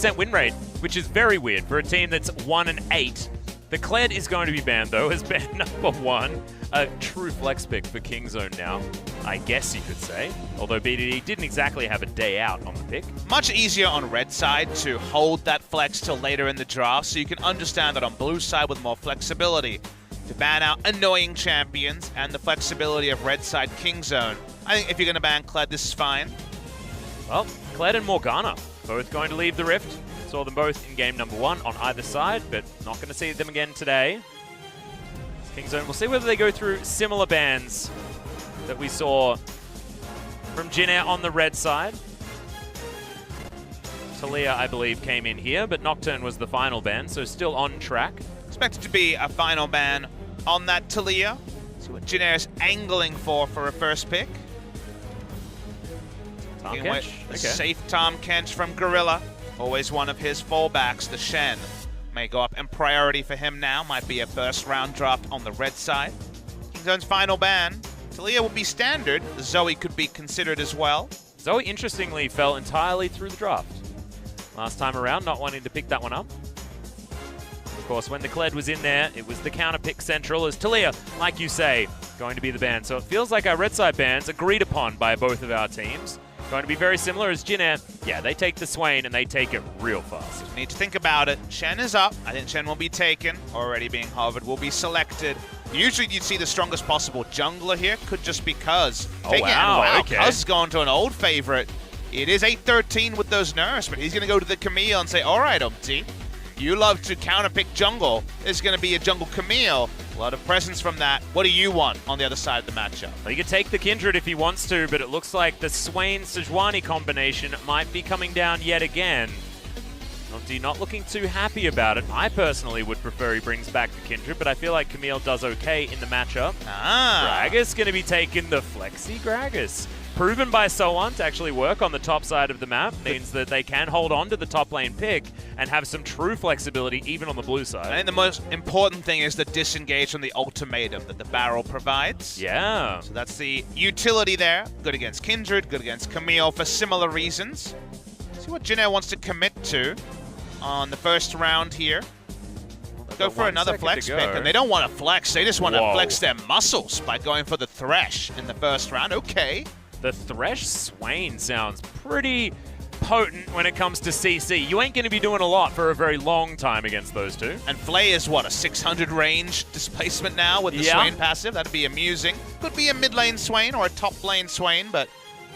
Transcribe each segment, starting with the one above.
100% win rate, which is very weird for a team that's 1-8. The Kled is going to be banned, though, as ban number 1. A true flex pick for Kingzone now, I guess you could say. Although BDD didn't exactly have a day out on the pick. Much easier on red side to hold that flex till later in the draft, so you can understand that on blue side with more flexibility to ban out annoying champions and the flexibility of red side Kingzone. I think if you're going to ban Kled, this is fine. Well, Kled and Morgana both going to leave the Rift. Saw them both in game number 1 on either side, but not going to see them again today. Kingzone, we'll see whether they go through similar bans that we saw from Jin Air on the red side. Talia, I believe, came in here, but Nocturne was the final ban, so still on track. Expected to be a final ban on that Talia. See what Jin Air is angling for a first pick. Tom Kench. Okay. Safe Tom Kench from Gorilla. Always one of his fallbacks, the Shen. May go up in priority for him now. Might be a first round draft on the red side. Kingzone's final ban. Talia will be standard. Zoe could be considered as well. Zoe, interestingly, fell entirely through the draft. Last time around, not wanting to pick that one up. Of course, when the Kled was in there, it was the counter pick central as Talia, like you say, going to be the ban. So it feels like our red side bans agreed upon by both of our teams. Going to be very similar as Jin Air. Yeah, they take the Swain and they take it real fast. Need to think about it. Shen is up. I think Shen will be taken. Already being hovered. Will be selected. Usually you'd see the strongest possible jungler here. Could just be Cuz. Oh, wow. Okay. Cuz is going to an old favorite. It is 8-13 with those nerfs, but he's going to go to the Camille and say, all right, Umpty, you love to counterpick jungle. This is going to be a jungle Camille. A lot of presence from that. What do you want on the other side of the matchup? Well, he could take the Kindred if he wants to, but it looks like the Swain-Sejuani combination might be coming down yet again. Umpty not looking too happy about it. I personally would prefer he brings back the Kindred, but I feel like Camille does okay in the matchup. Gragas going to be taking the Flexi Gragas. Proven by Soan to actually work on the top side of the map means that they can hold on to the top lane pick and have some true flexibility even on the blue side. I think the most important thing is the disengage from the ultimatum that the barrel provides. Yeah. So that's the utility there. Good against Kindred, good against Camille for similar reasons. See what Jin Air wants to commit to on the first round here. Go for another flex pick, and they don't want to flex. They just want to flex their muscles by going for the Thresh in the first round. Okay. The Thresh Swain sounds pretty potent when it comes to CC. You ain't going to be doing a lot for a very long time against those two. And Flay is, what, a 600 range displacement now with the Swain passive? That'd be amusing. Could be a mid lane Swain or a top lane Swain, but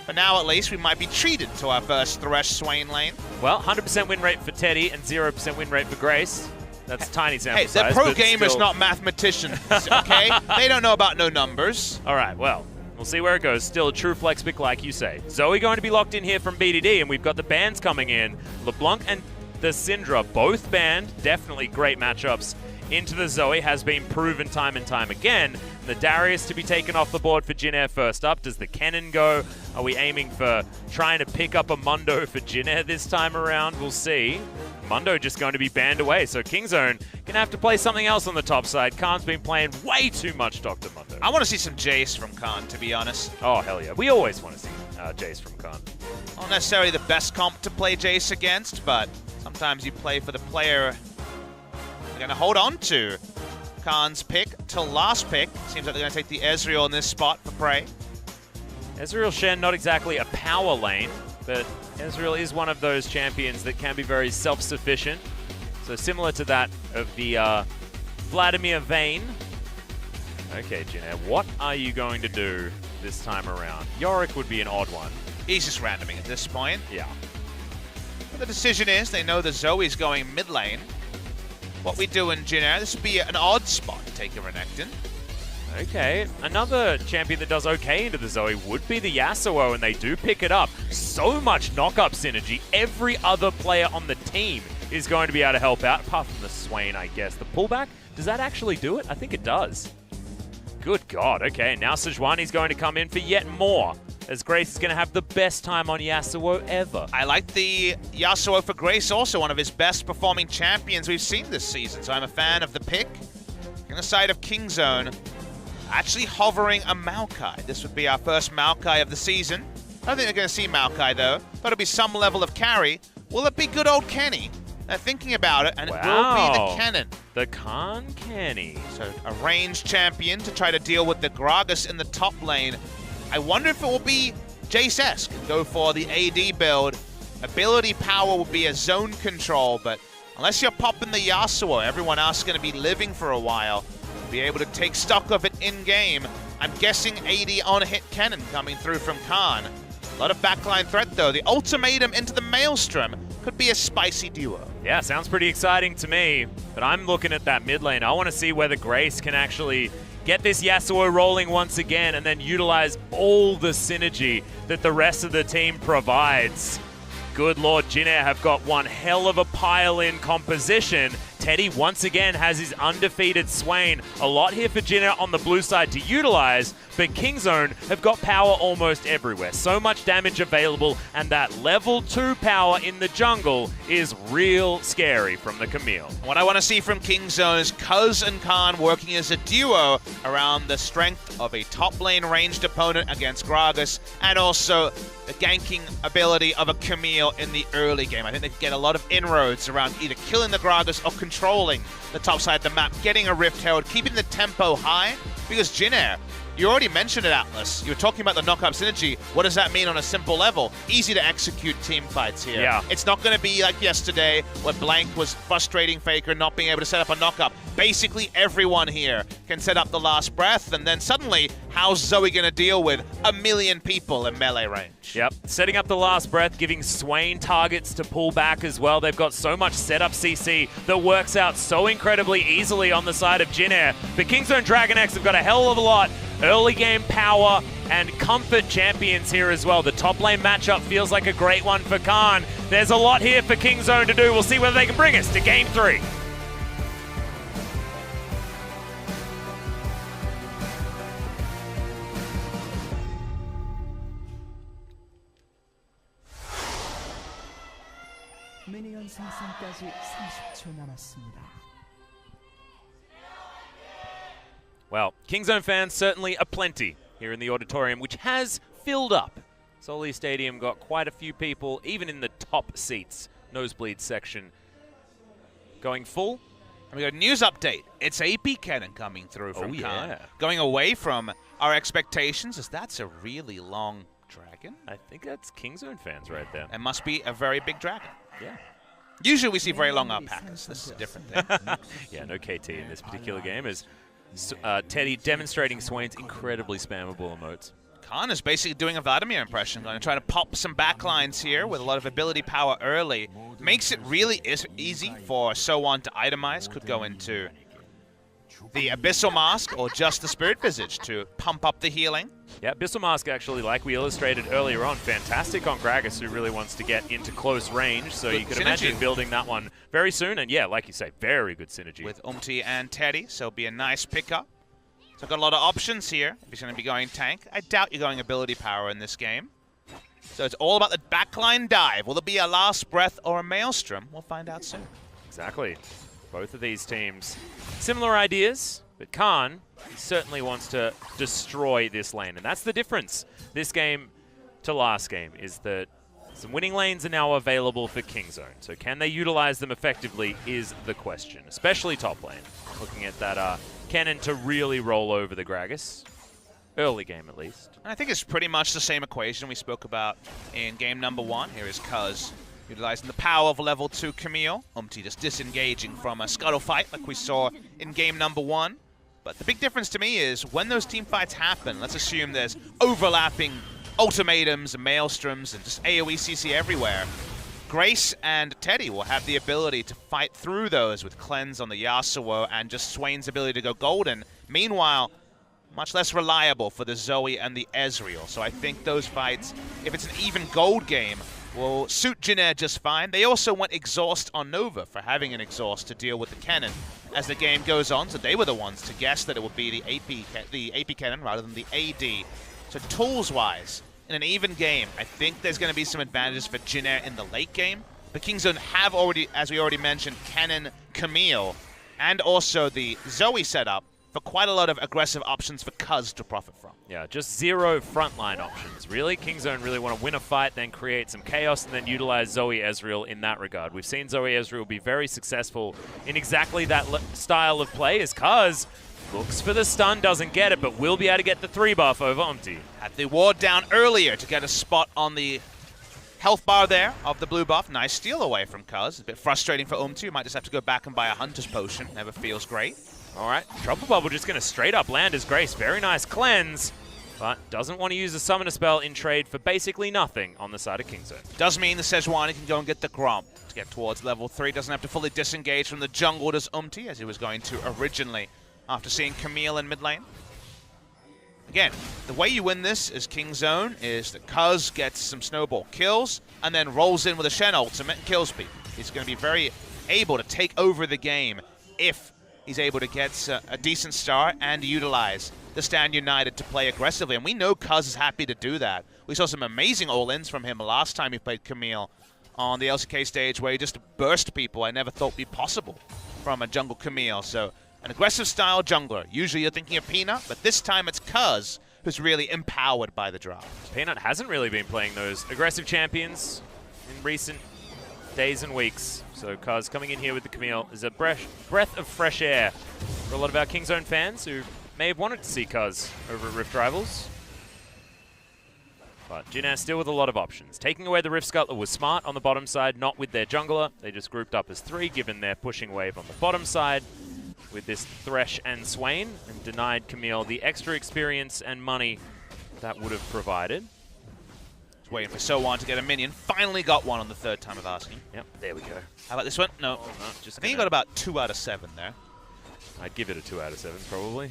for now at least we might be treated to our first Thresh Swain lane. Well, 100% win rate for Teddy and 0% win rate for Grace. That's tiny sample size. Hey, they're pro gamers, not mathematicians, okay? They don't know about no numbers. All right, well. We'll see where it goes. Still a true flex pick like you say. Zoe going to be locked in here from BDD, and we've got the bans coming in. LeBlanc and the Syndra both banned. Definitely great matchups into the Zoe. Has been proven time and time again. The Darius to be taken off the board for Jin Air first up. Does the Kennen go? Are we aiming for trying to pick up a Mundo for Jin Air this time around? We'll see. Mundo just going to be banned away, so Kingzone gonna have to play something else on the top side. Khan's been playing way too much Dr. Mundo. I want to see some Jace from Khan, to be honest. Oh, hell yeah. We always want to see Jace from Khan. Not necessarily the best comp to play Jace against, but sometimes you play for the player you're going to hold on to. Khan's pick till last pick. Seems like they're going to take the Ezreal in this spot for Prey. Ezreal Shen, not exactly a power lane, but Ezreal is one of those champions that can be very self-sufficient. So similar to that of the Vladimir Vayne. Okay, Jin Air, what are you going to do this time around? Yorick would be an odd one. He's just randoming at this point. Yeah. But the decision is, they know that Zoe's going mid lane. What we do in Jin Air, this would be an odd spot to take a Renekton. Okay, another champion that does okay into the Zoe would be the Yasuo, and they do pick it up. So much knock-up synergy. Every other player on the team is going to be able to help out, apart from the Swain, I guess. The pullback, does that actually do it? I think it does. Good God, okay, now Sejuani's going to come in for yet more, as Grace is going to have the best time on Yasuo ever. I like the Yasuo for Grace, also one of his best performing champions we've seen this season, so I'm a fan of the pick. On the side of Kingzone, actually hovering a Maokai. This would be our first Maokai of the season. I don't think they're going to see Maokai, though. Thought it'd be some level of carry. Will it be good old Kenny? They're thinking about it, and it will be the Cannon. The Khan Kenny. So a ranged champion to try to deal with the Gragas in the top lane. I wonder if it will be Jace-esque and go for the AD build. Ability power will be a zone control, but unless you're popping the Yasuo, everyone else is going to be living for a while. Be able to take stock of it in-game. I'm guessing AD on-hit cannon coming through from Khan. A lot of backline threat, though. The ultimatum into the Maelstrom could be a spicy duo. Yeah, sounds pretty exciting to me, but I'm looking at that mid lane. I want to see whether Grace can actually get this Yasuo rolling once again and then utilize all the synergy that the rest of the team provides. Good Lord, Jin Air have got one hell of a pile-in composition. Teddy once again has his undefeated Swain. A lot here for Jin Air on the blue side to utilize, but Kingzone have got power almost everywhere. So much damage available, and that level 2 power in the jungle is real scary from the Camille. What I want to see from Kingzone is Cuz and Khan working as a duo around the strength of a top lane ranged opponent against Gragas, and also the ganking ability of a Camille in the early game. I think they get a lot of inroads around either killing the Gragas or controlling the top side of the map, getting a Rift Herald, keeping the tempo high, because Jin Air, you already mentioned it, Atlas. You were talking about the knock-up synergy. What does that mean on a simple level? Easy to execute team fights here. Yeah. It's not going to be like yesterday when Blank was frustrating Faker not being able to set up a knock-up. Basically, everyone here can set up the last breath, and then suddenly, how's Zoe going to deal with a million people in melee range? Yep, setting up the last breath, giving Swain targets to pull back as well. They've got so much setup CC that works out so incredibly easily on the side of Jin Air. But Kingzone DragonX have got a hell of a lot. Early game power and comfort champions here as well. The top lane matchup feels like a great one for Khan. There's a lot here for Kingzone to do. We'll see whether they can bring us to game 3. 미니언 생성까지 30초 남았습니다. Well, Kingzone fans certainly aplenty here in the auditorium, which has filled up. Soli Stadium got quite a few people, even in the top seats, nosebleed section, going full. And we got a news update. It's AP Cannon coming through from Khan. Going away from our expectations, as that's a really long dragon. I think that's Kingzone fans right there. It must be a very big dragon. Yeah. Usually we see very long alpacas. This is a different thing. Yeah, no KT in this particular game, as Teddy demonstrating Swain's incredibly spammable emotes. Khan is basically doing a Vladimir impression, going to try to pop some backlines here with a lot of ability power early. Makes it really easy for So1 to itemize. Could go into the Abyssal Mask or just the Spirit Visage to pump up the healing. Yeah, Abyssal Mask actually, like we illustrated earlier on, fantastic on Gragas, who really wants to get into close range. So you could imagine building that one very soon. And yeah, like you say, very good synergy. With and Teddy, so it'll be a nice pickup. So I've got a lot of options here. If he's going to be going tank, I doubt you're going ability power in this game. So it's all about the backline dive. Will it be a last breath or a Maelstrom? We'll find out soon. Exactly. Both of these teams, similar ideas, but Khan certainly wants to destroy this lane. And that's the difference this game to last game, is that some winning lanes are now available for Kingzone. So can they utilize them effectively is the question, especially top lane. Looking at that cannon to really roll over the Gragas. Early game, at least. And I think it's pretty much the same equation we spoke about in game number 1. Here is Cuz utilizing the power of level 2 Camille. just disengaging from a scuttle fight like we saw in game number 1. But the big difference to me is when those team fights happen, let's assume there's overlapping ultimatums and maelstroms and just AoE CC everywhere. Grace and Teddy will have the ability to fight through those with Cleanse on the Yasuo and just Swain's ability to go golden. Meanwhile, much less reliable for the Zoe and the Ezreal. So I think those fights, if it's an even gold game, will suit Jin Air just fine. They also went exhaust on Nova for having an exhaust to deal with the cannon as the game goes on. So they were the ones to guess that it would be the AP cannon rather than the AD. So tools-wise, in an even game, I think there's going to be some advantages for Jin Air in the late game. The Kingzone have already, as we already mentioned, Cannon, Camille, and also the Zoe setup. for quite a lot of aggressive options for Cuz to profit from. Yeah, just 0 frontline options, really. Kingzone really want to win a fight, then create some chaos, and then utilize Zoe Ezreal in that regard. We've seen Zoe Ezreal be very successful in exactly that style of play, as Cuz looks for the stun, doesn't get it, but will be able to get the 3 buff over Umti. Had the ward down earlier to get a spot on the health bar there of the blue buff. Nice steal away from Cuz. A bit frustrating for Umti. Might just have to go back and buy a Hunter's Potion. Never feels great. All right, Trouble Bubble just going to straight up land his Grace. Very nice cleanse, but doesn't want to use a Summoner spell in trade for basically nothing on the side of Kingzone. Does mean the Sejuani can go and get the Gromp to get towards level 3. Doesn't have to fully disengage from the jungle does Umti, as he was going to originally after seeing Camille in mid lane. Again, the way you win this as Kingzone is that Cuz gets some snowball kills and then rolls in with a Shen ultimate and kills people. He's going to be very able to take over the game if he's able to get a decent start and utilize the Stand United to play aggressively. And we know Cuz is happy to do that. We saw some amazing all-ins from him last time he played Camille on the LCK stage where he just burst people I never thought would be possible from a jungle Camille. So an aggressive style jungler. Usually you're thinking of Peanut, but this time it's Cuz who's really empowered by the draft. Peanut hasn't really been playing those aggressive champions in recent days and weeks. So Cuz coming in here with the Camille is a breath of fresh air for a lot of our Kingzone fans who may have wanted to see Cuz over at Rift Rivals. But Jin still with a lot of options. Taking away the Rift Scuttler was smart on the bottom side, not with their jungler. They just grouped up as 3, given their pushing wave on the bottom side with this Thresh and Swain, and denied Camille the extra experience and money that would have provided. Waiting for So1 to get a minion. Finally got one on the 3rd time of asking. Yep, there we go. How about this one? No. Oh, no, just I think he got about 2 out of 7 there. I'd give it a 2 out of 7, probably.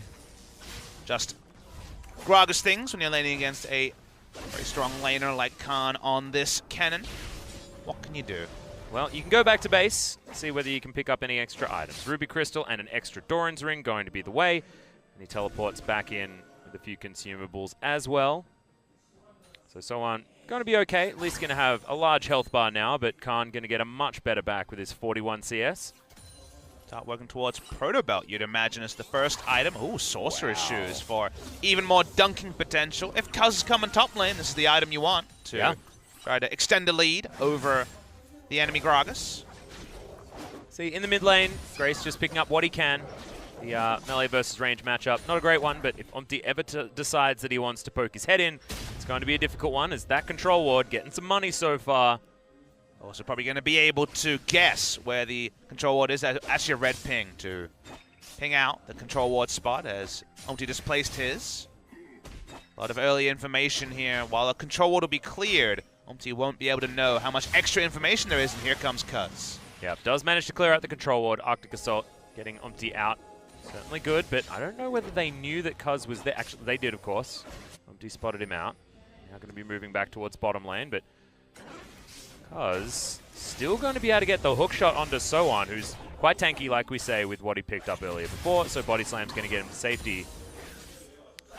Just Gragas things when you're laning against a very strong laner like Khan on this cannon. What can you do? Well, you can go back to base, see whether you can pick up any extra items. Ruby Crystal and an extra Doran's Ring going to be the way. And he teleports back in with a few consumables as well. So So1 going to be okay, at least going to have a large health bar now, but Khan going to get a much better back with his 41 CS. Start working towards Proto Belt, you'd imagine, as the first item. Ooh, Sorcerer's Shoes for even more dunking potential. If Cuz is coming top lane, this is the item you want to try to extend a lead over the enemy Gragas. See, in the mid lane, Grace just picking up what he can. The melee versus range matchup, not a great one, but if Umti ever decides that he wants to poke his head in, it's going to be a difficult one, as that control ward getting some money so far. Also probably going to be able to guess where the control ward is. Actually a red ping to ping out the control ward spot as Umti just placed his. A lot of early information here. While the control ward will be cleared, Umti won't be able to know how much extra information there is, and here comes Cuz. Yeah, does manage to clear out the control ward. Arctic Assault getting Umti out. Certainly good, but I don't know whether they knew that Cuz was there. Actually, they did, of course. Umti spotted him out. Now going to be moving back towards bottom lane, but Cuz still going to be able to get the hook shot onto So1, who's quite tanky, like we say, with what he picked up earlier before. So Body Slam's going to get him to safety.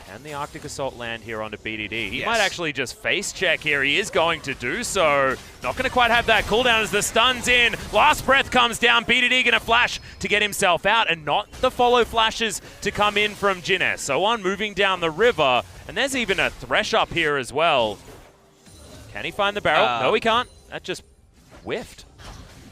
Can the Arctic Assault land here onto BDD? He might actually just face check here. He is going to do so. Not going to quite have that cooldown as the stun's in. Last breath comes down. BDD going to flash to get himself out, and not the follow flashes to come in from Jinnes. So1 moving down the river, and there's even a Thresh up here as well. Can he find the barrel? No, he can't. That just whiffed.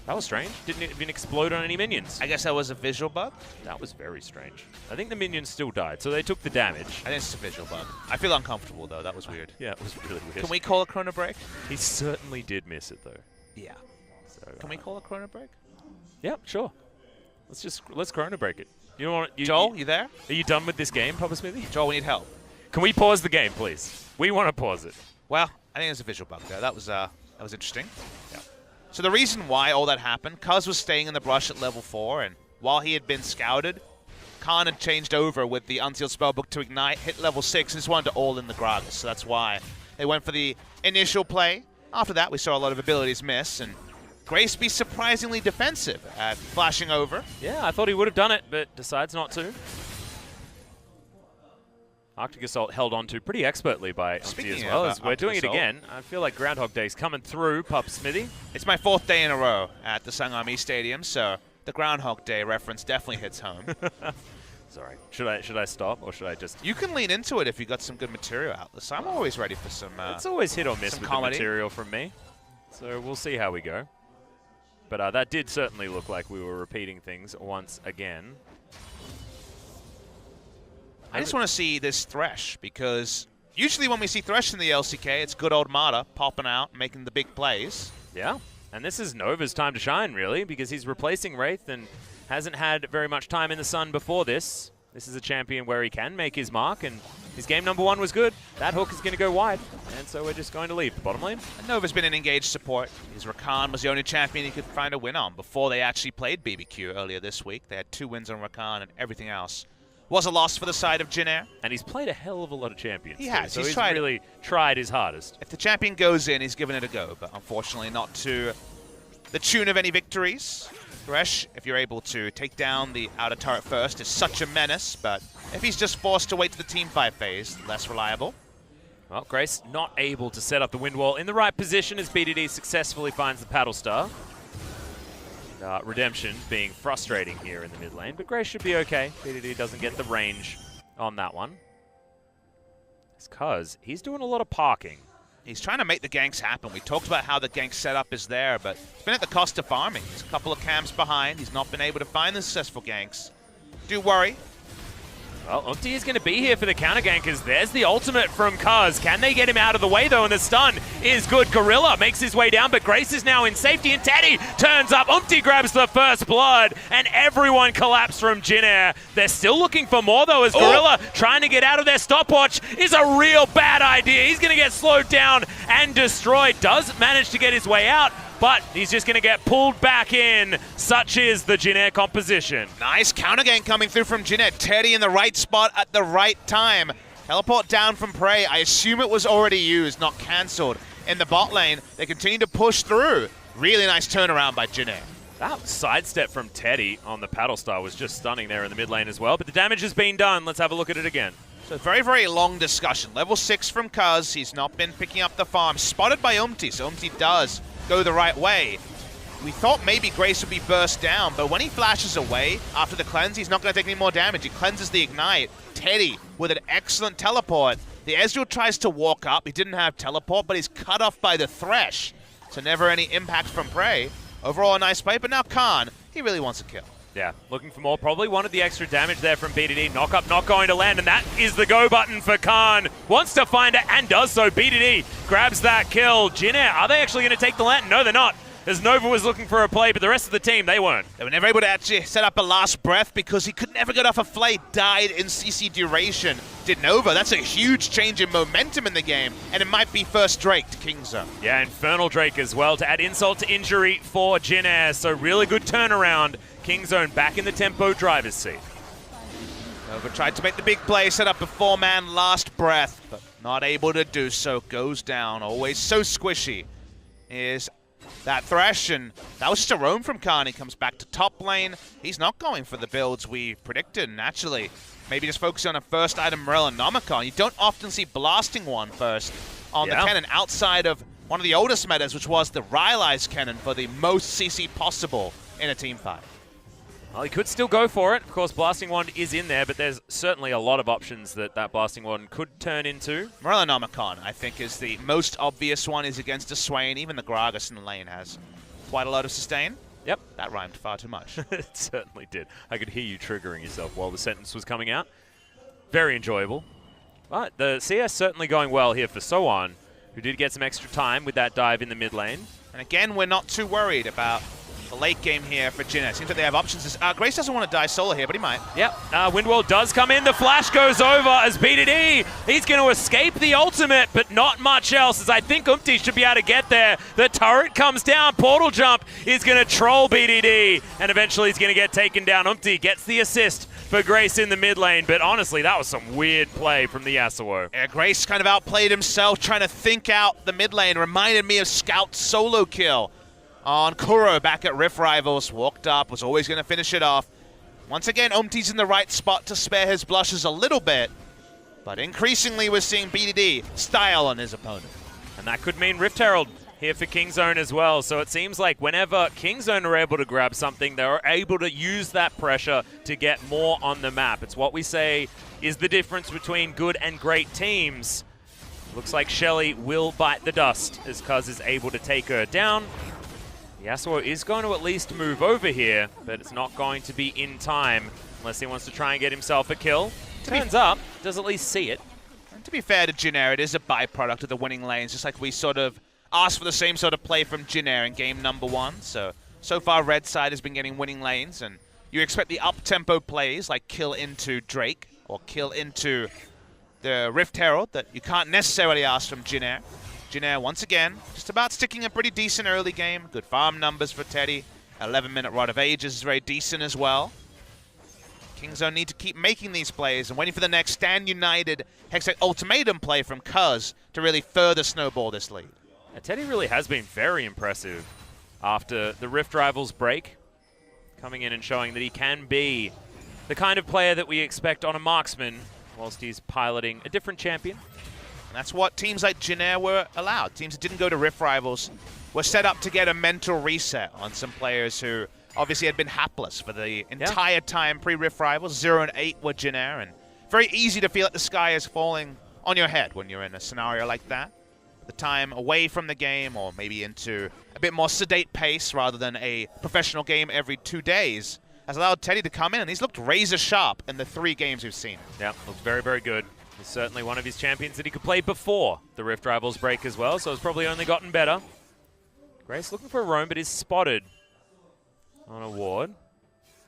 That was strange. Didn't even explode on any minions. I guess that was a visual bug? That was very strange. I think the minions still died, so they took the damage. I think it's a visual bug. I feel uncomfortable, though. That was weird. Yeah, it was really weird. Can we call a Chrono Break? He certainly did miss it, though. Yeah. So, can we call a Chrono Break? Yeah, sure. Let's Chrono Break it. You know what? Joel, you there? Are you done with this game, Papa Smithy? Joel, we need help. Can we pause the game, please? We want to pause it. Well, I think there's a visual bug there. That was interesting. Yeah. So the reason why all that happened, Cuz was staying in the brush at level 4, and while he had been scouted, Khan had changed over with the Unsealed Spellbook to ignite, hit level 6, and just wanted to all-in the Gragas. So that's why they went for the initial play. After that, we saw a lot of abilities miss, and Grace be surprisingly defensive at flashing over. Yeah, I thought he would have done it, but decides not to. Arctic Assault held on to pretty expertly by Umti as well. As we're doing it again. I feel like Groundhog Day's coming through, Pup Smithy. It's my 4th day in a row at the Sangam Stadium, so the Groundhog Day reference definitely hits home. Sorry. Should I stop or should I just... You can lean into it if you got some good material out. So I'm always ready for some it's always hit or miss with comedy. the material from me. So we'll see how we go. But that did certainly look like we were repeating things once again. I just want to see this Thresh, because usually when we see Thresh in the LCK, it's good old Mata popping out, making the big plays. Yeah, and this is Nova's time to shine, really, because he's replacing Wraith and hasn't had very much time in the sun before this. This is a champion where he can make his mark, and his game number 1 was good. That hook is going to go wide, and so we're just going to leave the bottom lane. And Nova's been an engaged support. His Rakan was the only champion he could find a win on before they actually played BBQ earlier this week. They had 2 wins on Rakan, and everything else was a loss for the side of Jin Air. And he's played a hell of a lot of champions. He has. So he's tried, really tried his hardest. If the champion goes in, he's given it a go, but unfortunately not to the tune of any victories. Thresh, if you're able to take down the outer turret first, is such a menace, but if he's just forced to wait to the team fight phase, less reliable. Well, Grace not able to set up the wind wall in the right position as BDD successfully finds the paddle star. Redemption being frustrating here in the mid lane, but Grace should be okay. BDD doesn't get the range on that one. It's because he's doing a lot of parking. He's trying to make the ganks happen. We talked about how the gank setup is there, but it's been at the cost of farming. He's a couple of camps behind. He's not been able to find the successful ganks. Do worry. Well, Umpty is going to be here for the counter gank as there's the ultimate from Kuz. Can they get him out of the way, though? And the stun is good. Gorilla makes his way down, but Grace is now in safety, and Teddy turns up. Umpty grabs the first blood, and everyone collapsed from Jin Air. They're still looking for more, though, as Gorilla trying to get out of their stopwatch is a real bad idea. He's going to get slowed down and destroyed. Does manage to get his way out, but he's just going to get pulled back in. Such is the Jin Air composition. Nice counter gank coming through from Jin Air. Teddy in the right spot at the right time. Teleport down from Prey. I assume it was already used, not cancelled. In the bot lane, they continue to push through. Really nice turnaround by Jin Air. That sidestep from Teddy on the paddle star was just stunning there in the mid lane as well, but the damage has been done. Let's have a look at it again. So very, very long discussion. Level 6 from Kuz. He's not been picking up the farm. Spotted by Umpty, so Umpty does go the right way. We thought maybe Grace would be burst down, but when he flashes away after the cleanse, he's not going to take any more damage. He cleanses the ignite. Teddy with an excellent teleport. The Ezreal tries to walk up. He didn't have teleport, but he's cut off by the Thresh. So never any impact from Prey. Overall, a nice play, but now Khan, he really wants a kill. Yeah, looking for more. Probably wanted the extra damage there from BDD. Knock up, not going to land, and that is the go button for Khan. Wants to find it and does so. BDD grabs that kill. Jin Air, are they actually going to take the land? No, they're not. As Nova was looking for a play, but the rest of the team, they weren't. They were never able to actually set up a last breath because he could never get off a flay. Died in CC duration. Did Nova. That's a huge change in momentum in the game, and it might be first Drake to Kingzone. Yeah, Infernal Drake as well to add insult to injury for Jin Air. So really good turnaround. Kingzone back in the tempo driver's seat. Nova tried to make the big play, set up a 4-man last breath, but not able to do so. Goes down. Always so squishy is that Thresh, and that was just a roam from Khan. He comes back to top lane. He's not going for the builds we predicted, naturally. Maybe just focusing on a first item Morellonomicon. You don't often see blasting one first on the cannon outside of one of the oldest metas, which was the Rylai's cannon for the most CC possible in a team fight. Well, he could still go for it. Of course, Blasting Wand is in there, but there's certainly a lot of options that Blasting Wand could turn into. Morellonomicon, I think, is the most obvious one. Is against a Swain. Even the Gragas in the lane has quite a lot of sustain. Yep. That rhymed far too much. It certainly did. I could hear you triggering yourself while the sentence was coming out. Very enjoyable. But the CS certainly going well here for Soan, who did get some extra time with that dive in the mid lane. And again, we're not too worried about the late game here for Jin Air. Seems like they have options. Grace doesn't want to die solo here, but he might. Yep. Windwall does come in. The flash goes over as BDD. He's going to escape the ultimate, but not much else, as I think Umpty should be able to get there. The turret comes down. Portal jump is going to troll BDD, and eventually he's going to get taken down. Umpty gets the assist for Grace in the mid lane, but honestly, that was some weird play from the Yasuo. Yeah, Grace kind of outplayed himself, trying to think out the mid lane. Reminded me of Scout's solo kill on Kuro back at Rift Rivals. Walked up, was always going to finish it off. Once again, Umpty's in the right spot to spare his blushes a little bit, but increasingly we're seeing BDD style on his opponent. And that could mean Rift Herald here for Kingzone as well. So it seems like whenever Kingzone are able to grab something, they're able to use that pressure to get more on the map. It's what we say is the difference between good and great teams. Looks like Shelly will bite the dust as Cuz is able to take her down. Yasuo is going to at least move over here, but it's not going to be in time unless he wants to try and get himself a kill. Turns up, does at least see it. And to be fair to Jin Air, it is a byproduct of the winning lanes, just like we sort of asked for the same sort of play from Jin Air in game number 1. So far Red side has been getting winning lanes, and you expect the up-tempo plays like kill into Drake or kill into the Rift Herald that you can't necessarily ask from Jin Air. Jin Air, once again, just about sticking a pretty decent early game. Good farm numbers for Teddy. 11-minute Rod of Ages is very decent as well. Kingzone need to keep making these plays and waiting for the next Stand United Hextech Ultimatum play from Cuz to really further snowball this lead. Teddy really has been very impressive after the Rift Rivals break, coming in and showing that he can be the kind of player that we expect on a marksman whilst he's piloting a different champion. And that's what teams like Jin Air were allowed. Teams that didn't go to Rift Rivals were set up to get a mental reset on some players who obviously had been hapless for the entire time pre-Rift Rivals. 0 and 8 were Jin Air, and very easy to feel like the sky is falling on your head when you're in a scenario like that. The time away from the game, or maybe into a bit more sedate pace rather than a professional game every 2 days, has allowed Teddy to come in, and he's looked razor sharp in the 3 games we've seen. Yeah, looks very, very good. He's certainly one of his champions that he could play before the Rift Rivals break as well, so it's probably only gotten better. Grace looking for a roam, but is spotted on a ward.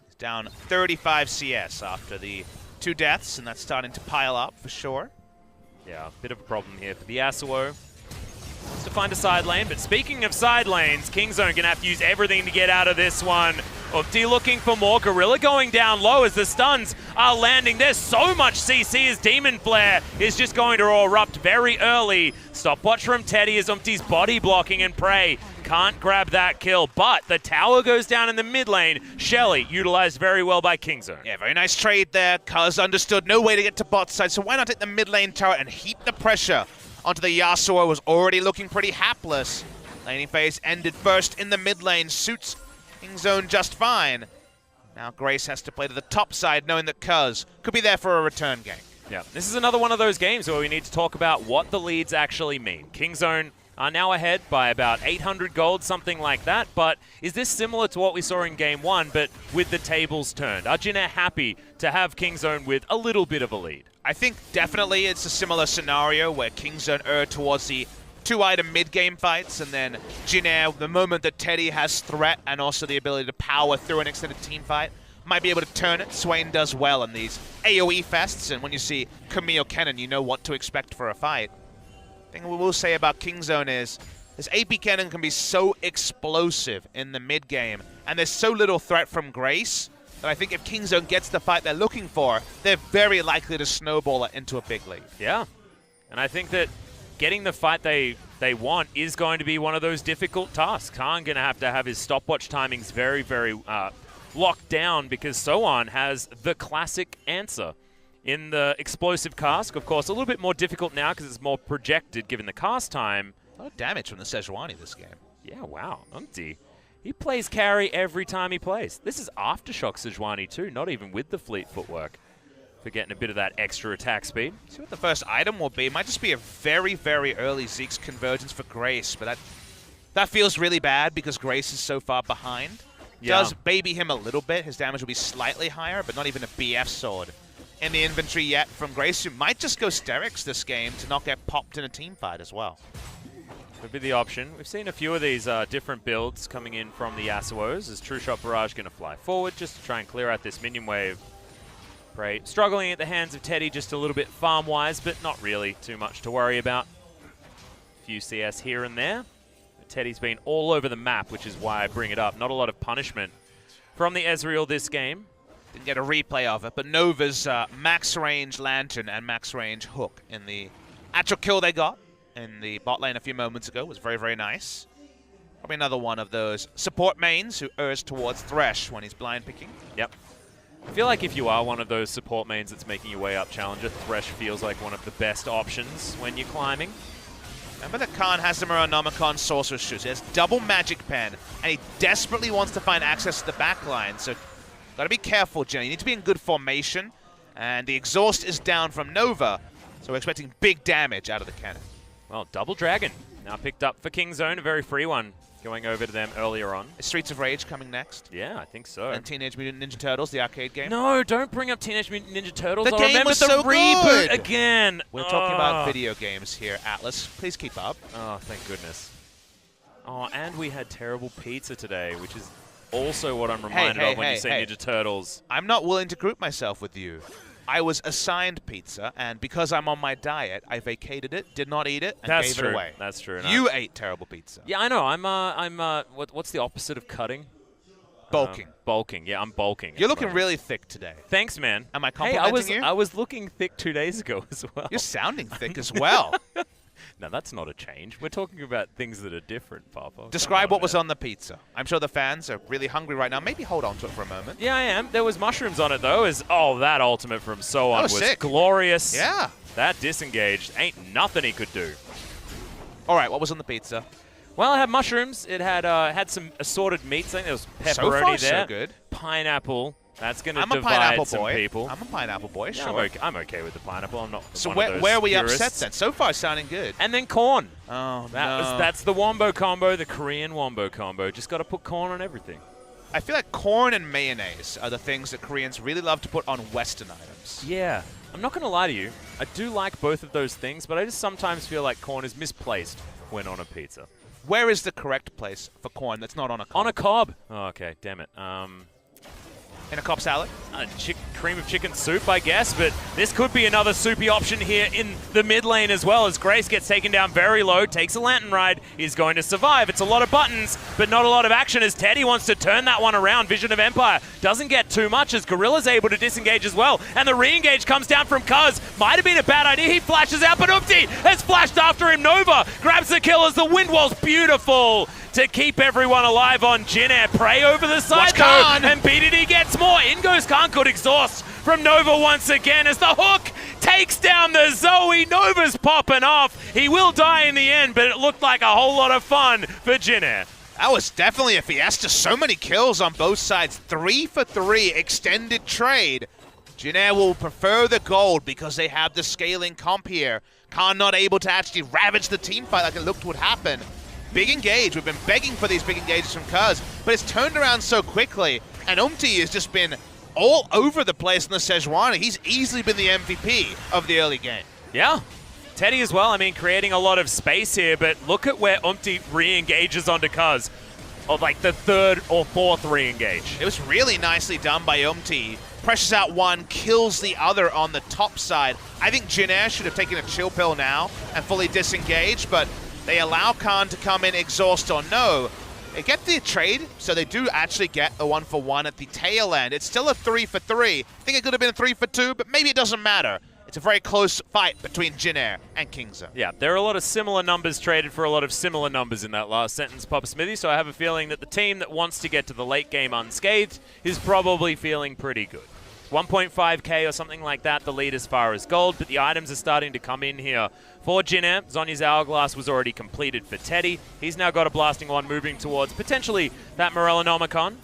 He's down 35 CS after the 2 deaths, and that's starting to pile up for sure. Yeah, a bit of a problem here for the Yasuo. Wants to find a side lane, but speaking of side lanes, Kingzone gonna have to use everything to get out of this one. Opti looking for more. Gorilla going down low as the stuns are landing. There's so much CC as Demon Flare is just going to erupt very early. Stopwatch from Teddy as Opti's body blocking, and Prey can't grab that kill, but the tower goes down in the mid lane. Shelly utilized very well by Kingzone. Yeah, very nice trade there. Cuz understood no way to get to bot side, so why not hit the mid lane tower and heap the pressure onto the Yasuo, was already looking pretty hapless. Laning phase ended first in the mid lane, suits Kingzone just fine. Now Grace has to play to the top side, knowing that Cuz could be there for a return gank. Yeah, this is another one of those games where we need to talk about what the leads actually mean. Kingzone are now ahead by about 800 gold, something like that, but is this similar to what we saw in Game 1, but with the tables turned? Are Jin Air happy to have Kingzone with a little bit of a lead? I think definitely it's a similar scenario where Kingzone err towards the 2-item mid-game fights, and then Jin Air, the moment that Teddy has threat and also the ability to power through an extended team fight, might be able to turn it. Swain does well in these AoE fests, and when you see Camille Cannon, you know what to expect for a fight. The thing we will say about Kingzone is this AP Cannon can be so explosive in the mid-game, and there's so little threat from Grace that I think if Kingzone gets the fight they're looking for, they're very likely to snowball it into a big lead. Yeah, and I think that getting the fight they want is going to be one of those difficult tasks. Khan going to have his stopwatch timings very, very locked down, because Sohan has the classic answer in the explosive cask. Of course, a little bit more difficult now because it's more projected given the cast time. A lot of damage from the Sejuani this game. Yeah, wow. Umpty. He plays carry every time he plays. This is Aftershock Sejuani too, not even with the fleet footwork, for getting a bit of that extra attack speed. See what the first item will be. It might just be a very, very early Zeke's convergence for Grace, but that feels really bad because Grace is so far behind. Yeah. Does baby him a little bit. His damage will be slightly higher, but not even a BF sword in the inventory yet from Grace, who might just go Sterix this game to not get popped in a team fight as well. Could be the option. We've seen a few of these different builds coming in from the Yasuos. Is True Shot Barrage going to fly forward just to try and clear out this minion wave? Prey struggling at the hands of Teddy just a little bit farm-wise, but not really too much to worry about. A few CS here and there. But Teddy's been all over the map, which is why I bring it up. Not a lot of punishment from the Ezreal this game. Didn't get a replay of it, but Nova's max range Lantern and max range Hook in the actual kill they got in the bot lane a few moments ago was very, very nice. Probably another one of those support mains who errs towards Thresh when he's blind picking. Yep. I feel like if you are one of those support mains that's making your way up Challenger, Thresh feels like one of the best options when you're climbing. Remember that Khan has the Muranonomicon Sorcerer's Shoes. He has double Magic Pen, and he desperately wants to find access to the back line. So, gotta be careful, Jenny. You need to be in good formation. And the exhaust is down from Nova, so we're expecting big damage out of the cannon. Well, Double Dragon now picked up for Kingzone, a very free one going over to them earlier on. Is Streets of Rage coming next? Yeah, I think so. And Teenage Mutant Ninja Turtles, the arcade game? No, don't bring up Teenage Mutant Ninja Turtles. The I game remember was the so reboot good. again. We're talking about video games here, Atlas. Please keep up. Oh, thank goodness. Oh, and we had terrible pizza today, which is also what I'm reminded of when you say Ninja Turtles. I'm not willing to group myself with you. I was assigned pizza, and because I'm on my diet, I vacated it, did not eat it, and gave it away. That's true. You ate terrible pizza. Yeah, I know. What's the opposite of cutting? Bulking. Bulking. Yeah, I'm bulking. You're looking really thick today. Thanks, man. Am I complimenting you? I was looking thick 2 days ago as well. You're sounding thick as well. No, that's not a change. We're talking about things that are different, Papa. Describe what was on the pizza. I'm sure the fans are really hungry right now. Maybe hold on to it for a moment. Yeah, I am. There was mushrooms on it, though. That ultimate from So-On was sick. Glorious. Yeah. That disengaged. Ain't nothing he could do. All right, what was on the pizza? Well, it had mushrooms. It had some assorted meats. I think there was pepperoni So far, there. so good. Pineapple. That's going to I'm a divide pineapple some boy. people. I'm a pineapple boy, Yeah, sure. I'm okay with the pineapple. I'm not So one of those where are we purists. upset then? So far, sounding good. And then corn. Oh, That's the wombo combo, the Korean wombo combo. Just got to put corn on everything. I feel like corn and mayonnaise are the things that Koreans really love to put on Western items. Yeah. I'm not going to lie to you. I do like both of those things, but I just sometimes feel like corn is misplaced when on a pizza. Where is the correct place for corn that's not on a cob? On a cob. Oh, okay. Damn it. In a Cobb salad? Cream of chicken soup, I guess, but this could be another soupy option here in the mid lane as well, as Grace gets taken down very low, takes a lantern ride, is going to survive. It's a lot of buttons, but not a lot of action as Teddy wants to turn that one around. Vision of Empire doesn't get too much as Gorilla's able to disengage as well, and the re-engage comes down from Cuz. Might have been a bad idea. He flashes out, but Oopty has flashed after him. Nova grabs the kill as the wind wall's beautiful to keep everyone alive on Jin Air. Prey over the side though, and BDD gets more. In goes Khan, good exhaust from Nova once again as the hook takes down the Zoe. Nova's popping off. He will die in the end, but it looked like a whole lot of fun for Jin Air. That was definitely a fiesta. So many kills on both sides. 3 for 3 extended trade. Jin Air will prefer the gold because they have the scaling comp here. Khan not able to actually ravage the team fight like it looked would happen. Big engage. We've been begging for these big engages from Cuz, but it's turned around so quickly. And Umti has just been all over the place in the Sejuani. He's easily been the MVP of the early game. Yeah. Teddy as well, I mean, creating a lot of space here, but look at where Umti re-engages onto Cuz. Of like the third or fourth re-engage. It was really nicely done by Umti. Pressures out one, kills the other on the top side. I think Jin Air should have taken a chill pill now and fully disengaged, but they allow Khan to come in, exhaust or no. They get the trade, so they do actually get a 1-for-1 at the tail end. It's still a 3 for 3. I think it could have been a 3 for 2, but maybe it doesn't matter. It's a very close fight between Jin Air and Kingzone. Yeah, there are a lot of similar numbers traded for a lot of similar numbers in that last sentence, Papa Smithy, so I have a feeling that the team that wants to get to the late game unscathed is probably feeling pretty good. 1.5k or something like that, the lead as far as gold, but the items are starting to come in here for Jin Air. Zonya's Hourglass was already completed for Teddy. He's now got a blasting one moving towards potentially that Morellonomicon.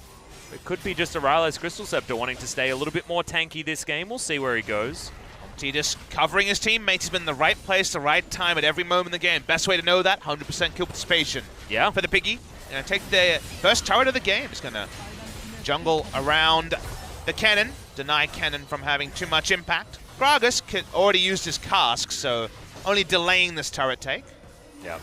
It could be just a Rylo's Crystal Scepter wanting to stay a little bit more tanky this game. We'll see where he goes. Just covering his teammates. He's been in the right place, the right time at every moment in the game. Best way to know that, 100% kill participation. Yeah. For the Piggy. Gonna take the first turret of the game. He's gonna jungle around the cannon. Deny cannon from having too much impact. Gragas already used his cask, so only delaying this turret take. Yeah.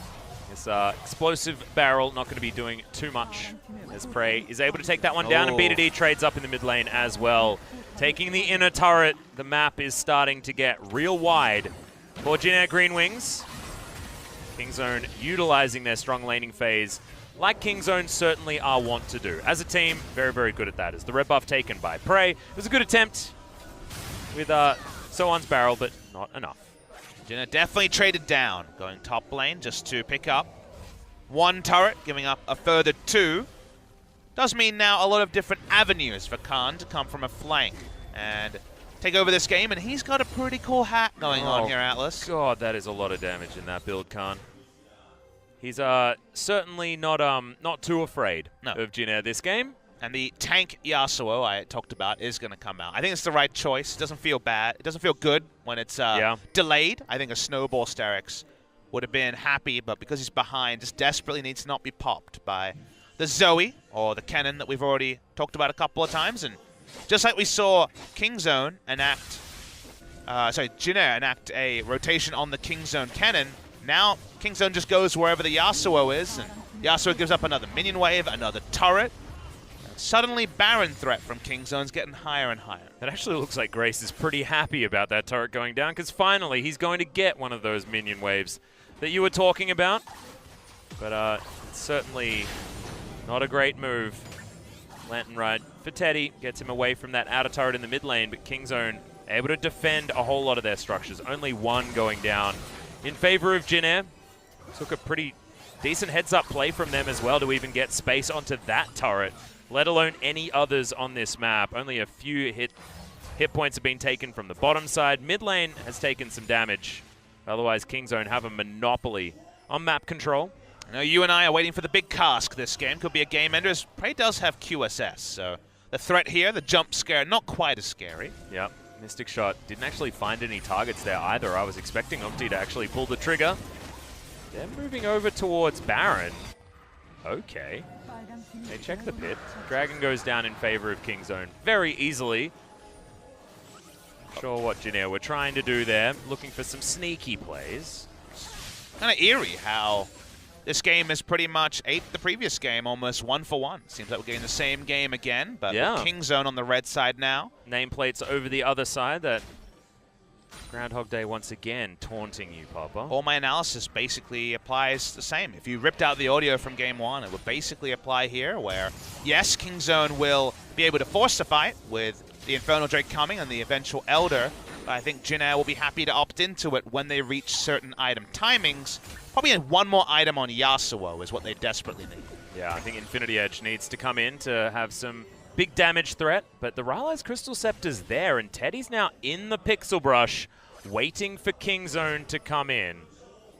This explosive barrel not going to be doing too much as Prey is able to take that one down, and BDD trades up in the mid lane as well. Taking the inner turret, the map is starting to get real wide for Jin Air Greenwings. Kingzone utilizing their strong laning phase like Kingzone certainly are wont to do. As a team, very, very good at that. As the red buff taken by Prey. It was a good attempt with So-On's barrel, but not enough. Jin Air definitely traded down, going top lane just to pick up one turret, giving up a further 2. Does mean now a lot of different avenues for Khan to come from a flank and take over this game, and he's got a pretty cool hat going on here, Atlas. God, that is a lot of damage in that build, Khan. He's certainly not too afraid of Jin Air this game. And the tank Yasuo I talked about is going to come out. I think it's the right choice. It doesn't feel bad. It doesn't feel good when it's delayed. I think a Snowball Sterix would have been happy, but because he's behind, just desperately needs to not be popped by the Zoe or the Kennen that we've already talked about a couple of times. And just like we saw Kingzone enact, Jin Air enact a rotation on the Kingzone Kennen, now Kingzone just goes wherever the Yasuo is, and Yasuo gives up another minion wave, another turret. Suddenly, Baron threat from Kingzone's getting higher and higher. It actually looks like Grace is pretty happy about that turret going down, because finally he's going to get one of those minion waves that you were talking about. But it's certainly not a great move. Lantern Ride for Teddy gets him away from that outer turret in the mid lane, but Kingzone able to defend a whole lot of their structures. Only one going down in favor of Jin Air. Took a pretty decent heads-up play from them as well to even get space onto that turret, let alone any others on this map. Only a few hit points have been taken from the bottom side. Mid lane has taken some damage. Otherwise, Kingzone have a monopoly on map control. I know you and I are waiting for the big cask this game. Could be a game ender, as Prey does have QSS, so the threat here, the jump scare, not quite as scary. Yep, Mystic Shot didn't actually find any targets there either. I was expecting Umpty to actually pull the trigger. They're moving over towards Baron. Okay. They check the pit. Dragon goes down in favor of Kingzone very easily. Not sure what Jin Air were trying to do there. Looking for some sneaky plays. Kind of eerie how this game is pretty much ate the previous game, almost 1-for-1. Seems like we're getting the same game again, but with Kingzone on the red side now. Nameplates over the other side. That Groundhog Day once again taunting you, Papa. All my analysis basically applies the same. If you ripped out the audio from game one, it would basically apply here, where, yes, Kingzone will be able to force the fight with the Infernal Drake coming and the eventual Elder, but I think Jin Air will be happy to opt into it when they reach certain item timings. Probably one more item on Yasuo is what they desperately need. Yeah, I think Infinity Edge needs to come in to have some big damage threat, but the Rylai's Crystal Scepter's there, and Teddy's now in the Pixel Brush, waiting for Kingzone to come in.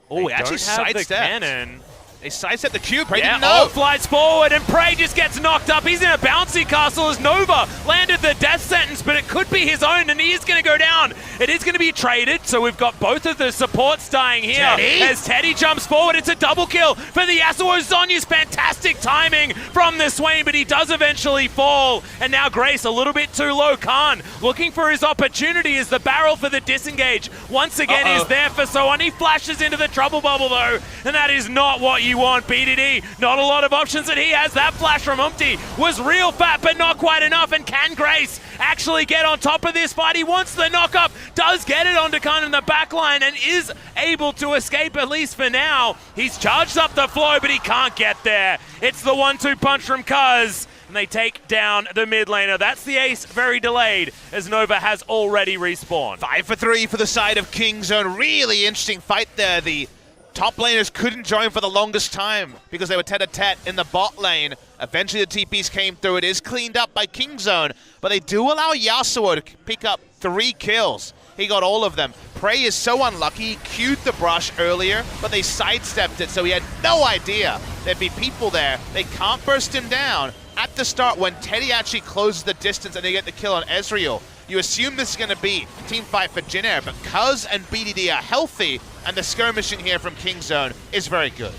Oh, he actually sidestepped. The cannon. They sidestepped the cube. Prey didn't know. Flies forward, and Prey just gets knocked up. He's in a bouncy castle as Nova landed the death sentence, but it could be his own, and he is going to go down. It is going to be traded, so we've got both of the supports dying here. As Teddy jumps forward, it's a double kill for the Yasuo. Zonya's fantastic timing from the Swain, but he does eventually fall. And now Grace a little bit too low. Khan looking for his opportunity as the barrel for the disengage once again is there for Sohan. He flashes into the trouble bubble though, and that is not what you want. BDD, not a lot of options that he has. That flash from Umpty was real fat, but not quite enough. And can Grace actually get on top of this fight? He wants the knock-up, does get it onto Khan in the back line, and is able to escape, at least for now. He's charged up the flow, but he can't get there. It's the 1-2 punch from Kuz, and they take down the mid laner. That's the ace, very delayed, as Nova has already respawned. 5 for 3 for the side of Kingzone. Really interesting fight there. The top laners couldn't join for the longest time because they were tete-a-tete in the bot lane. Eventually the TPs came through. It is cleaned up by Kingzone, but they do allow Yasuo to pick up 3 kills. He got all of them. Prey is so unlucky. He queued the brush earlier, but they sidestepped it, so he had no idea there'd be people there. They can't burst him down. At the start, when Teddy actually closes the distance and they get the kill on Ezreal, you assume this is going to be a team fight for Jin Air, but Kuz and BDD are healthy, and the skirmishing here from Kingzone is very good.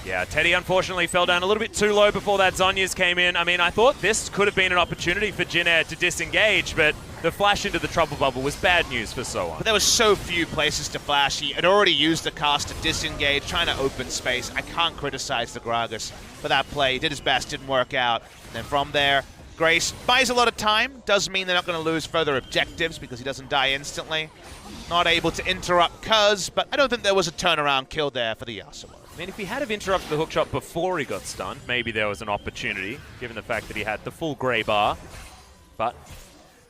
Yeah, Teddy unfortunately fell down a little bit too low before that Zhonya's came in. I mean, I thought this could have been an opportunity for Jin Air to disengage, but the flash into the trouble bubble was bad news for Sohan. But there were so few places to flash. He had already used the cast to disengage, trying to open space. I can't criticize the Gragas for that play. He did his best, didn't work out. And then from there, Grace buys a lot of time. Does mean they're not going to lose further objectives because he doesn't die instantly. Not able to interrupt Kuz, but I don't think there was a turnaround kill there for the Yasuo. I mean, if he had have interrupted the hookshot before he got stunned, maybe there was an opportunity, given the fact that he had the full grey bar. But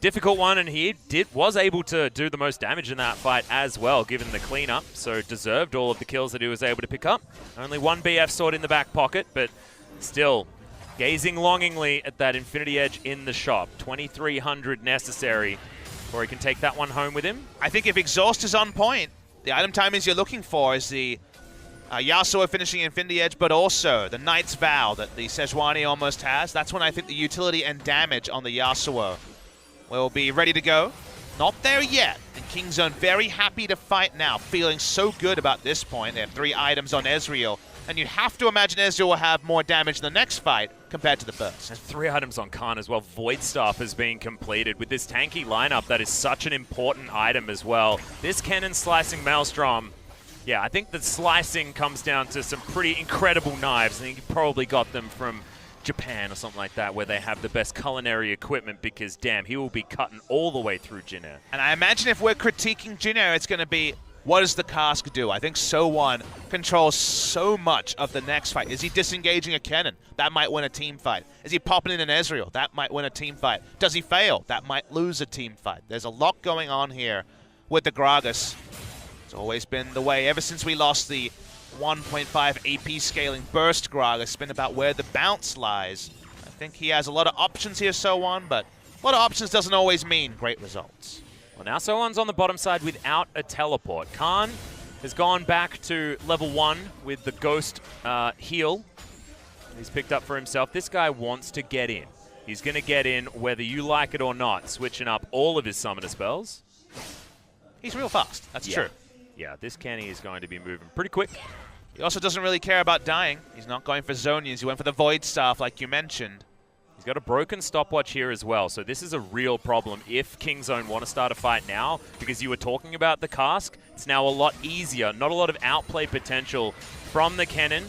difficult one, and he was able to do the most damage in that fight as well, given the cleanup, so deserved all of the kills that he was able to pick up. Only one BF sword in the back pocket, but still gazing longingly at that Infinity Edge in the shop. 2,300 necessary before he can take that one home with him. I think if exhaust is on point, the item timings you're looking for is the Yasuo finishing Infinity Edge, but also the Knight's Vow that the Sejuani almost has. That's when I think the utility and damage on the Yasuo will be ready to go. Not there yet, and Kingzone very happy to fight now, feeling so good about this point. They have 3 items on Ezreal, and you have to imagine Ezreal will have more damage in the next fight compared to the first. And 3 items on Khan as well. Void Staff has been completed. With this tanky lineup, that is such an important item as well. This Cannon slicing Maelstrom, yeah, I think the slicing comes down to some pretty incredible knives. I think you probably got them from Japan or something like that, where they have the best culinary equipment, because damn, he will be cutting all the way through Jin Air. And I imagine if we're critiquing Jin Air, it's going to be, what does the cask do? I think So1 controls so much of the next fight. Is he disengaging a cannon? That might win a team fight. Is he popping in an Ezreal? That might win a team fight. Does he fail? That might lose a team fight. There's a lot going on here with the Gragas. It's always been the way ever since we lost the 1.5 AP scaling burst Gragas. It's been about where the bounce lies. I think he has a lot of options here, So1, but a lot of options doesn't always mean great results. Well, now So1's on the bottom side without a teleport. Khan has gone back to level 1 with the Ghost heal he's picked up for himself. This guy wants to get in. He's going to get in whether you like it or not, switching up all of his summoner spells. He's real fast, that's true. Yeah, this Kenny is going to be moving pretty quick. He also doesn't really care about dying. He's not going for Zonias. He went for the Void Staff, like you mentioned. He's got a broken stopwatch here as well, so this is a real problem if Kingzone want to start a fight now, because you were talking about the cask. It's now a lot easier. Not a lot of outplay potential from the cannon.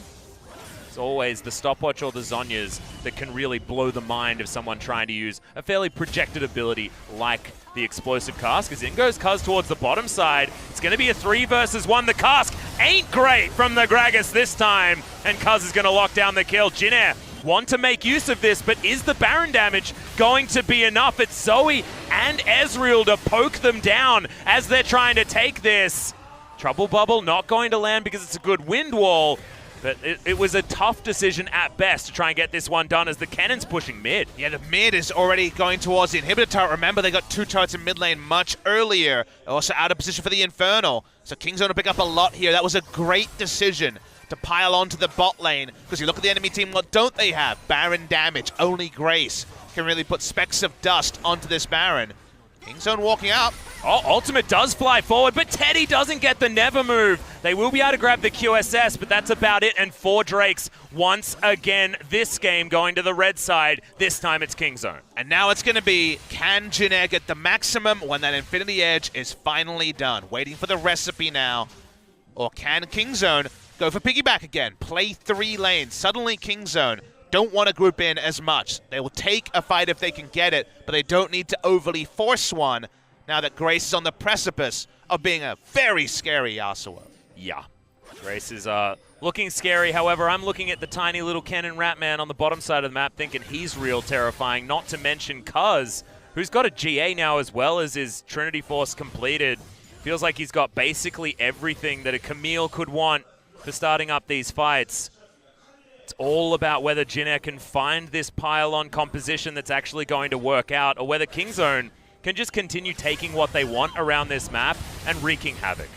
It's always the stopwatch or the Zonias that can really blow the mind of someone trying to use a fairly projected ability like the explosive cask. As in goes Cuz towards the bottom side. It's going to be a 3 versus 1. The cask ain't great from the Gragas this time, and Cuz is going to lock down the kill. Jin Air want to make use of this, but is the Baron damage going to be enough? It's Zoe and Ezreal to poke them down as they're trying to take this. Trouble Bubble not going to land because it's a good wind wall. But it was a tough decision at best to try and get this one done as the cannon's pushing mid. Yeah, the mid is already going towards the inhibitor turret. Remember, they got 2 turrets in mid lane much earlier. They're also out of position for the Infernal. So Kingzone will pick up a lot here. That was a great decision to pile onto the bot lane, because you look at the enemy team, what don't they have? Baron damage. Only Grace can really put specks of dust onto this Baron. Kingzone walking out. Oh, Ultimate does fly forward, but Teddy doesn't get the never move. They will be able to grab the QSS, but that's about it. And 4 Drakes once again this game going to the red side. This time it's Kingzone. And now it's going to be, can Jin Air get the maximum when that Infinity Edge is finally done? Waiting for the recipe now. Or can Kingzone go for piggyback again? Play 3 lanes. Suddenly Kingzone don't want to group in as much. They will take a fight if they can get it, but they don't need to overly force one now that Grace is on the precipice of being a very scary Yasuo. Yeah, Grace is looking scary. However, I'm looking at the tiny little cannon rat man on the bottom side of the map thinking he's real terrifying, not to mention Cuz, who's got a GA now as well as his Trinity Force completed. Feels like he's got basically everything that a Camille could want for starting up these fights. It's all about whether Jin Air can find this pile-on composition that's actually going to work out, or whether Kingzone can just continue taking what they want around this map and wreaking havoc.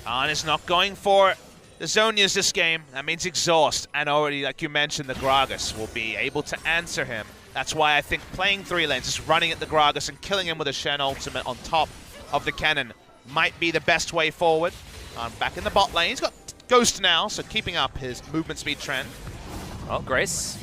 Khan is not going for the Zonias this game. That means exhaust, and already, like you mentioned, the Gragas will be able to answer him. That's why I think playing 3 lanes, just running at the Gragas and killing him with a Shen ultimate on top of the cannon might be the best way forward. Back in the bot lane. He's got Ghost now, so keeping up his movement speed trend. Well, Grace,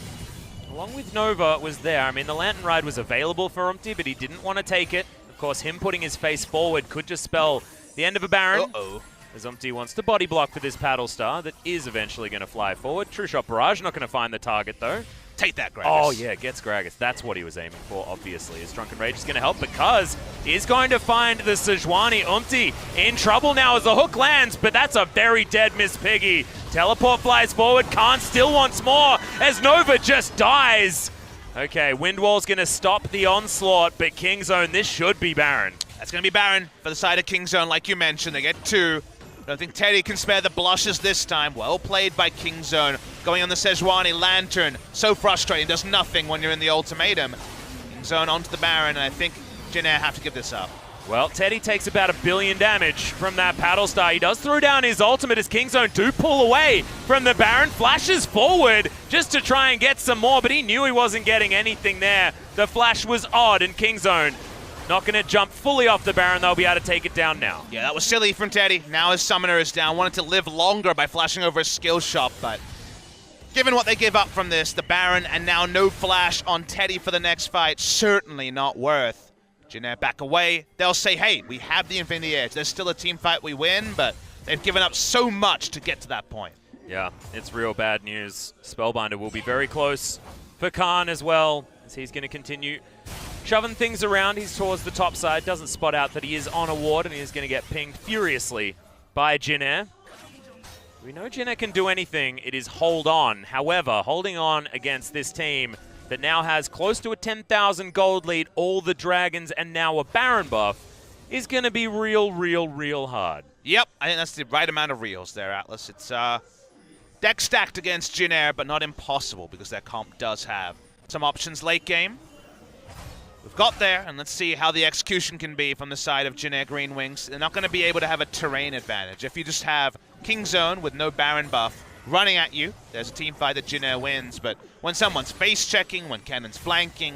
along with Nova, was there. I mean, the Lantern Ride was available for Umti, but he didn't want to take it. Of course, him putting his face forward could just spell the end of a Baron. Uh-oh. As Umti wants to body block for this Paddle Star that is eventually going to fly forward. True Shot Barrage not going to find the target, though. Take that, Gragas. Oh, yeah, gets Gragas. That's what he was aiming for, obviously. His Drunken Rage is going to help because he's going to find the Sejuani. Umti in trouble now as the hook lands, but that's a very dead Miss Piggy. Teleport flies forward. Khan still wants more as Nova just dies. Okay, Windwall's going to stop the onslaught, but Kingzone, this should be Baron. That's going to be Baron for the side of Kingzone, like you mentioned. They get 2. I don't think Teddy can spare the blushes this time. Well played by Kingzone. Going on the Sejuani Lantern. So frustrating. Does nothing when you're in the ultimatum. Kingzone onto the Baron, and I think Jin Air have to give this up. Well, Teddy takes about 1 billion damage from that Paddle Star. He does throw down his ultimate as Kingzone do pull away from the Baron. Flashes forward just to try and get some more, but he knew he wasn't getting anything there. The flash was odd, and Kingzone not going to jump fully off the Baron. They'll be able to take it down now. Yeah, that was silly from Teddy. Now his Summoner is down. Wanted to live longer by flashing over a skill shot, but given what they give up from this, the Baron, and now no flash on Teddy for the next fight, certainly not worth. Jin Air back away. They'll say, hey, we have the Infinity Edge. There's still a team fight, we win, but they've given up so much to get to that point. Yeah, it's real bad news. Spellbinder will be very close for Khan as well, as he's going to continue shoving things around. He's towards the top side, doesn't spot out that he is on a ward, and he is going to get pinged furiously by Jin Air. We know Jin Air can do anything. It is hold on. However, holding on against this team that now has close to a 10,000 gold lead, all the dragons, and now a Baron buff, is going to be real hard. Yep, I think that's the right amount of reals there, Atlas. It's deck stacked against Jin Air, but not impossible, because their comp does have some options late game. We've got there, and let's see how the execution can be from the side of Jin Air Greenwings. They're not going to be able to have a terrain advantage. If you just have Kingzone with no Baron buff running at you, there's a team fight that Jin Air wins, but when someone's face checking, when Cannon's flanking,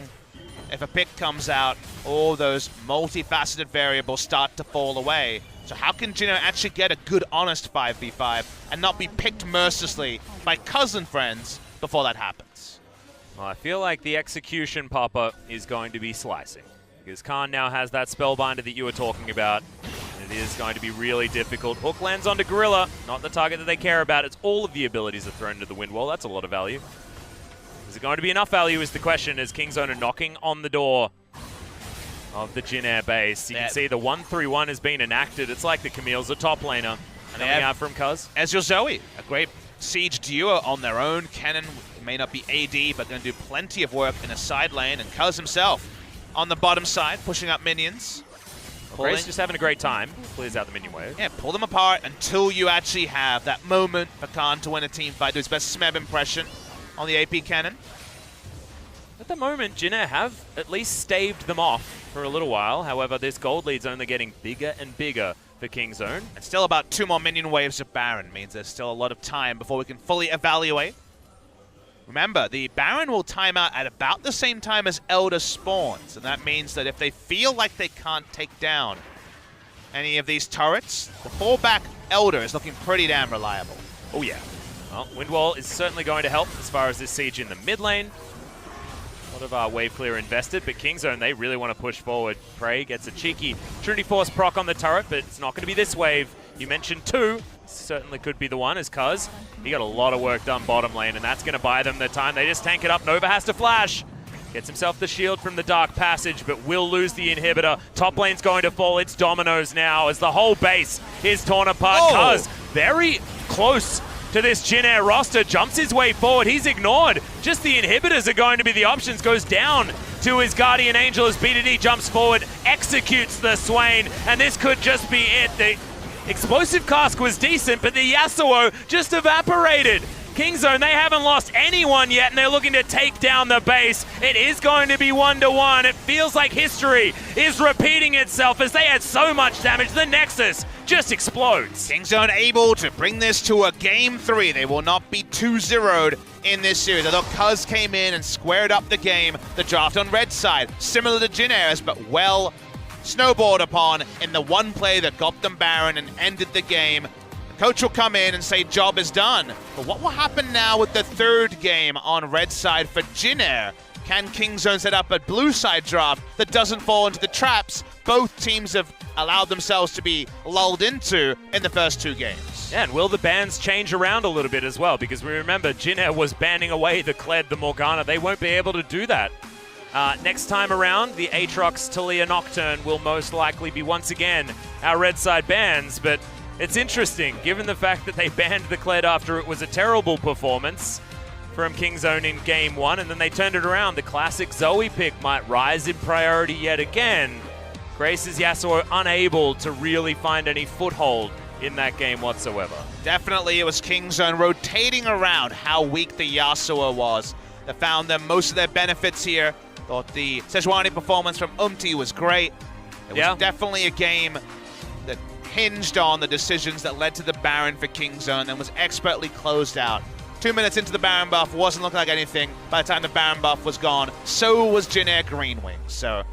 if a pick comes out, all those multifaceted variables start to fall away. So how can Jin Air actually get a good, honest 5v5 and not be picked mercilessly by cousin friends before that happens? Well, I feel like the execution pop-up is going to be slicing, because Khan now has that Spellbinder that you were talking about. It is going to be really difficult. Hook lands onto Gorilla, not the target that they care about. It's all of the abilities are thrown into the wind wall. That's a lot of value. Is it going to be enough value is the question, as Kingzone are knocking on the door of the Jin Air base. You can see the 1-3-1 has been enacted. It's like the Camille's a top laner. And then we have from Cuz. Ezreal Zoe, a great siege duo on their own. Cannon may not be AD, but going to do plenty of work in a side lane. And Cuz himself on the bottom side, pushing up minions. Grace just having a great time. Clears out the minion wave. Yeah, pull them apart until you actually have that moment for Khan to win a team fight. Do his best Smeb impression on the AP cannon. At the moment, Jin Air have at least staved them off for a little while. However, this gold lead's only getting bigger and bigger for Kingzone. And still about 2 more minion waves of Baron. Means there's still a lot of time before we can fully evaluate. Remember, the Baron will time out at about the same time as Elder spawns, and that means that if they feel like they can't take down any of these turrets, the fallback Elder is looking pretty damn reliable. Oh yeah. Well, Windwall is certainly going to help as far as this siege in the mid lane. A lot of our wave clear invested, but Kingzone, they really want to push forward. Prey gets a cheeky Trinity Force proc on the turret, but it's not going to be this wave. You mentioned 2. Certainly could be the one, as Cuz. He got a lot of work done bottom lane, and that's going to buy them the time. They just tank it up. Nova has to flash. Gets himself the shield from the Dark Passage, but will lose the inhibitor. Top lane's going to fall. It's dominoes now, as the whole base is torn apart. Cuz very close to this Jin Air roster. Jumps his way forward. He's ignored. Just the inhibitors are going to be the options. Goes down to his Guardian Angel as BDD jumps forward, executes the Swain, and this could just be it. The Explosive Cask was decent, but the Yasuo just evaporated. Kingzone, they haven't lost anyone yet, and they're looking to take down the base. It is going to be 1-1. It feels like history is repeating itself as they had so much damage. The Nexus just explodes. Kingzone able to bring this to a Game 3. They will not be 2-0'd in this series. I thought Cuz came in and squared up the game. The draft on red side, similar to Jin Air's, but well snowballed upon in the one play that got them Baron and ended the game. The coach will come in and say job is done. But what will happen now with the 3rd game on red side for Jin Air? Can Kingzone set up a blue side draft that doesn't fall into the traps both teams have allowed themselves to be lulled into in the first 2 games? Yeah, and will the bans change around a little bit as well? Because we remember Jin Air was banning away the Kled, the Morgana. They won't be able to do that. Next time around, the Aatrox Talia Nocturne will most likely be once again our red side bans, but it's interesting given the fact that they banned the Kled after it was a terrible performance from Kingzone in Game 1, and then they turned it around. The classic Zoe pick might rise in priority yet again. Grace's Yasuo unable to really find any foothold in that game whatsoever. Definitely, it was Kingzone rotating around how weak the Yasuo was that found them most of their benefits here. Thought the Sejuani performance from Umti was great. It was definitely a game that hinged on the decisions that led to the Baron for Kingzone and was expertly closed out. 2 minutes into the Baron buff, wasn't looking like anything. By the time the Baron buff was gone, so was Jin Air Greenwings. So,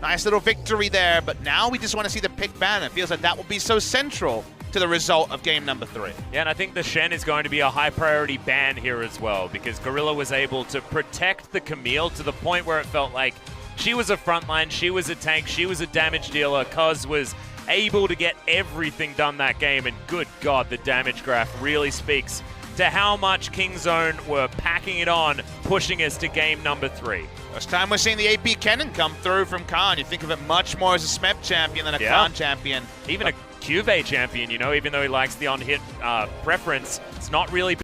nice little victory there, but now we just want to see the pick ban. It feels like that will be so central to the result of game number 3. Yeah, and I think the Shen is going to be a high priority ban here as well, because Gorilla was able to protect the Camille to the point where it felt like she was a frontline, she was a tank, she was a damage dealer. Cuz was able to get everything done that game, and good God, the damage graph really speaks to how much Kingzone were packing it on, pushing us to game number 3. First time we're seeing the AP cannon come through from Khan. You think of it much more as a SMEP champion than a Khan champion. Even a QV champion, you know, even though he likes the on-hit preference, it's not really